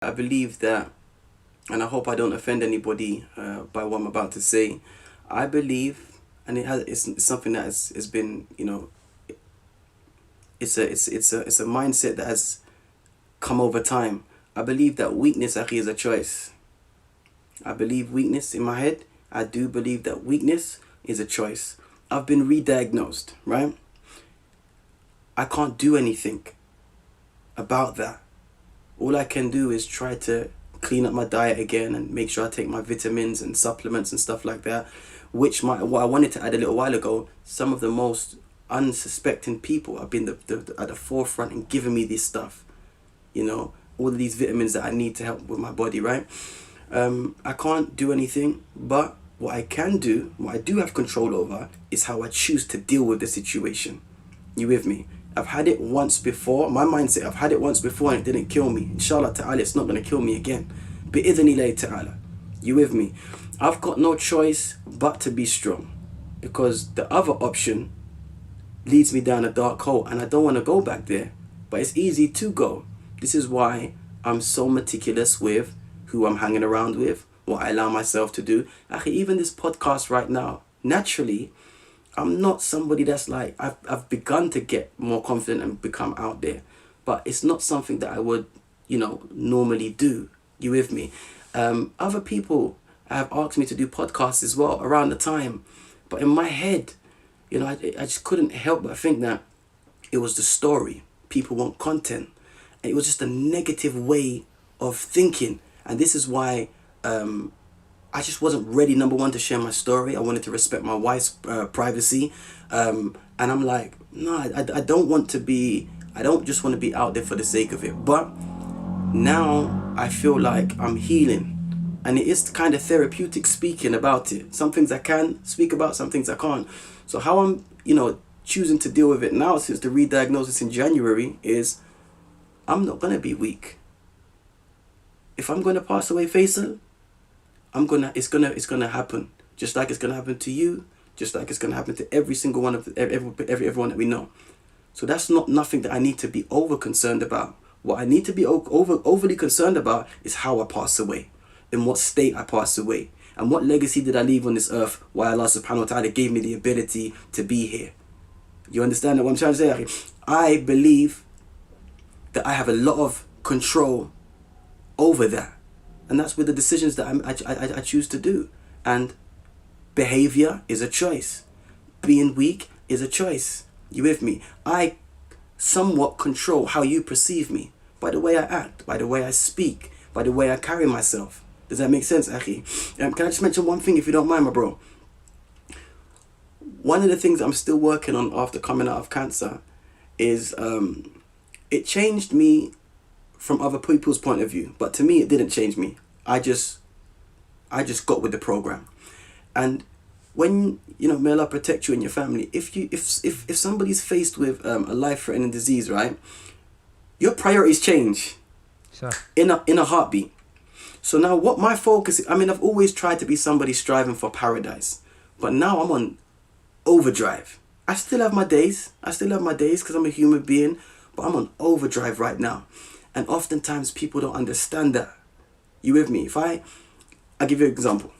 I believe that, and I hope I don't offend anybody by what I'm about to say. I believe, and it's something that has been, it's a mindset that has come over time. I believe that weakness actually is a choice. I believe weakness in my head. I do believe that weakness is a choice. I've been re-diagnosed, right? I can't do anything about that. All I can do is try to clean up my diet again and make sure I take my vitamins and supplements and stuff like that. What I wanted to add a little while ago, some of the most unsuspecting people have been at the forefront and giving me this stuff. All of these vitamins that I need to help with my body, right? I can't do anything, but what I can do, what I do have control over, is how I choose to deal with the situation. You with me? I've had it once before. My mindset, I've had it once before and it didn't kill me. Inshallah ta'ala, it's not going to kill me again. Bi'idhnillahi ta'ala. You with me? I've got no choice but to be strong, because the other option leads me down a dark hole and I don't want to go back there. But it's easy to go. This is why I'm so meticulous with who I'm hanging around with, what I allow myself to do. Actually, even this podcast right now, naturally, I'm not somebody that's like, I've begun to get more confident and become out there. But it's not something that I would, normally do. You with me? Other people have asked me to do podcasts as well around the time. But in my head, I just couldn't help but think that it was the story. People want content. And it was just a negative way of thinking. And this is why I just wasn't ready, number one, to share my story. I wanted to respect my wife's privacy. And I'm like, no, I don't want to be, I don't just want to be out there for the sake of it. But now I feel like I'm healing. And it is kind of therapeutic speaking about it. Some things I can speak about, some things I can't. So how I'm, choosing to deal with it now since the re-diagnosis in January is I'm not going to be weak. If I'm going to pass away, Faisal, it's gonna happen. Just like it's gonna happen to you, just like it's gonna happen to every single one of everyone that we know. So that's not nothing that I need to be over concerned about. What I need to be overly concerned about is how I pass away, in what state I pass away, and what legacy did I leave on this earth while Allah subhanahu wa ta'ala gave me the ability to be here. You understand what I'm trying to say? I believe that I have a lot of control over that. And that's with the decisions that I choose to do. And behavior is a choice. Being weak is a choice. You with me? I somewhat control how you perceive me by the way I act, by the way I speak, by the way I carry myself. Does that make sense, Akhi? Can I just mention one thing, if you don't mind, my bro? One of the things I'm still working on after coming out of cancer is it changed me from other people's point of view, but to me it didn't change me. I just got with the program. And when may Allah protect you and your family, if somebody's faced with a life-threatening disease, right, your priorities change. Sure. In a heartbeat. So now what my focus is, I've always tried to be somebody striving for paradise, but now I'm on overdrive. I still have my days because I'm a human being, but I'm on overdrive right now. And oftentimes people don't understand that. You with me? I'll give you an example.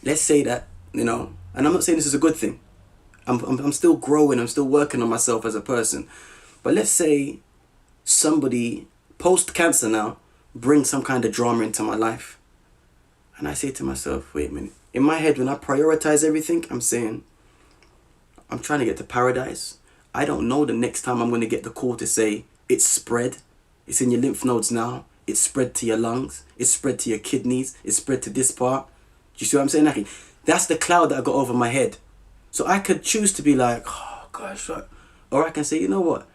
Let's say that, and I'm not saying this is a good thing. I'm still growing. I'm still working on myself as a person. But let's say somebody post-cancer now brings some kind of drama into my life. And I say to myself, wait a minute. In my head, when I prioritize everything, I'm saying, I'm trying to get to paradise. I don't know the next time I'm going to get the call to say, it's spread. It's in your lymph nodes now. It's spread to your lungs. It's spread to your kidneys. It's spread to this part. Do you see what I'm saying, Aki? That's the cloud that I got over my head. So I could choose to be like, oh gosh, right. Or I can say, you know what?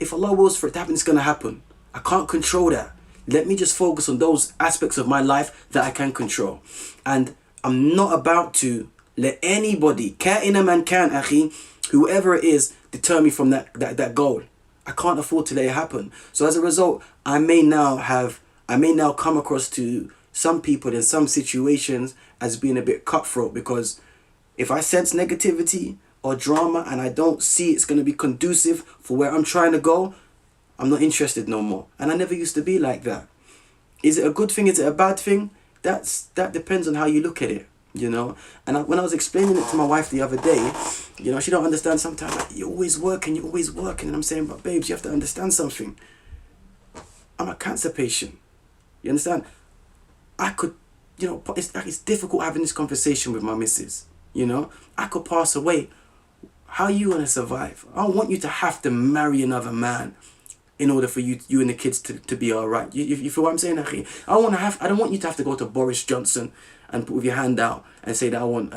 If Allah wills for it to happen, it's going to happen. I can't control that. Let me just focus on those aspects of my life that I can control. And I'm not about to let anybody, ka'ina man kan, Akhi, whoever it is, deter me from that goal. I can't afford to let it happen. So as a result, I may now come across to some people in some situations as being a bit cutthroat, because if I sense negativity or drama and I don't see it's going to be conducive for where I'm trying to go, I'm not interested no more. And I never used to be like that. Is it a good thing? Is it a bad thing? That depends on how you look at it, you know. And when I was explaining it to my wife the other day, you know, she don't understand sometimes. Like, you're always working, and I'm saying, but babes, you have to understand something. I'm a cancer patient. You understand? I could, you know, it's difficult having this conversation with my missus. You know, I could pass away. How are you gonna survive? I don't want you to have to marry another man in order for you and the kids to be all right. You feel what I'm saying, Akhi? I don't want you to have to go to Boris Johnson and put with your hand out and say that I want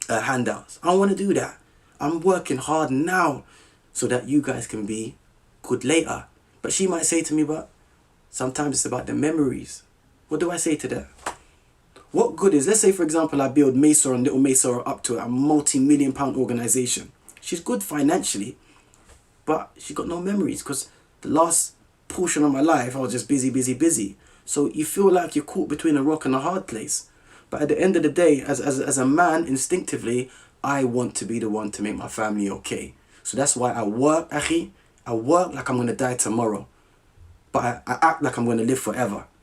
handouts. I don't want to do that. I'm working hard now so that you guys can be good later. But she might say to me, but sometimes it's about the memories. What do I say to that? What good is, let's say for example, I build Mesa and Little Mesa up to a multi-million-pound organization. She's good financially, but she got no memories because the last portion of my life, I was just busy. So you feel like you're caught between a rock and a hard place. But at the end of the day, as a man, instinctively, I want to be the one to make my family okay. So that's why I work, Akhi. I work like I'm going to die tomorrow. But I act like I'm going to live forever.